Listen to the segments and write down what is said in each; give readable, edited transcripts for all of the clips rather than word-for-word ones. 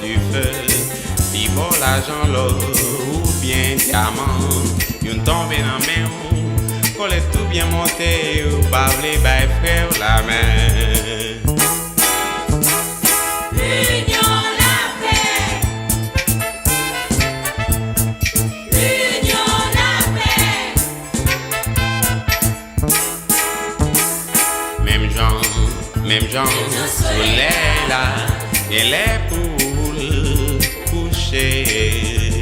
du feu. Li bon l'argent l'or ou bien diamant. Yon tombe dans main ou, colle tout bien monté ou pas vle bay frère la main. L'union, la paix. L'union, la paix. Même genre, soleil là, et les poules couchées.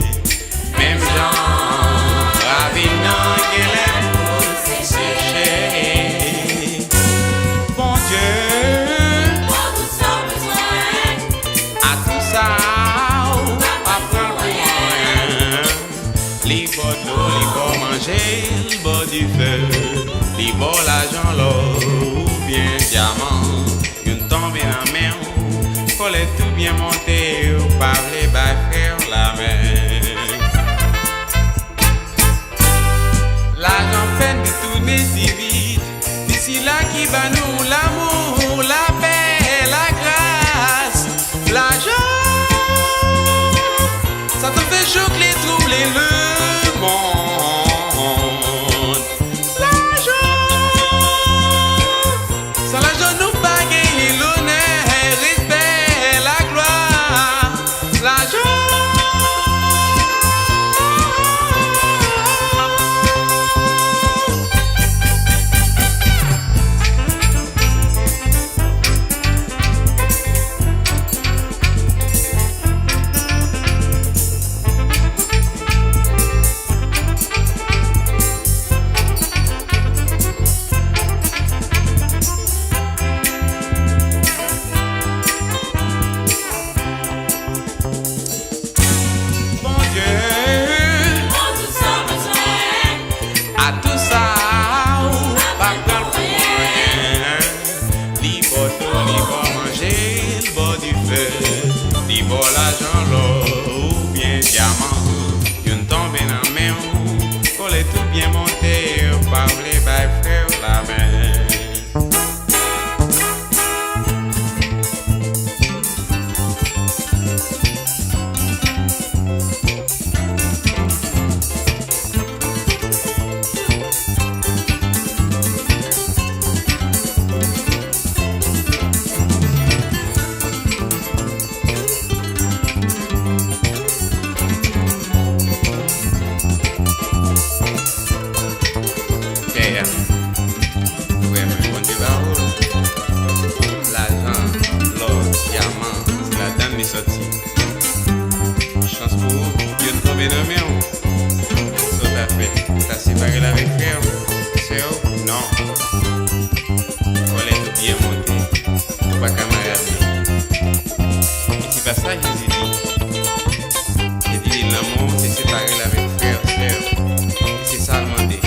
Même genre, ravinant, et les poules séchées. Bon Dieu, Pour tout son besoin. à tout ça, pas prendre rien. Li bo de l'eau, li bo manger, li bo du feu, li bo l'argent l'or ou bien diamant. Yon tombe dans main ou, colle tout bien monté ou pas vle bay frère la main. L'argent fait de tourner si vite, d'ici là qui bat nous l'amour, la paix, la grâce, l'argent. Ça te fait choquer, troubler le monde. L'argent, sans l'argent nous pas gagner l'honneur, respect, la gloire. L'argent. À tout ça, pas prendre pour rien. Li bo d'eau, li bo manger, li bo du feu, li bo l'argent l'or ou bien diamant. Yon tombe dans main ou, colle tout bien monté ou pas vle bay frère la main. Ouais, mais bon Dieu, l'argent, l'or, diamant, c'est la dame des sorties. Chance pour vous, Dieu ne tombe dans mes mains. Sauf à fait, t'as séparé avec frère, c'est où? Non. Faut tout bien monter, faut pas camarade. Et c'est pas ça, Jésus dit. J'ai dit l'amour, c'est séparé avec frère, sœur. C'est ça le demander.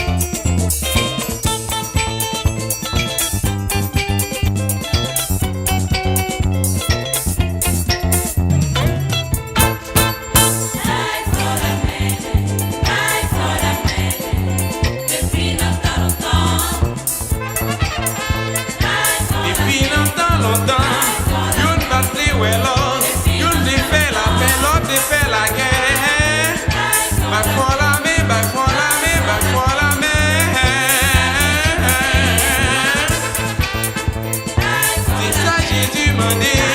Money.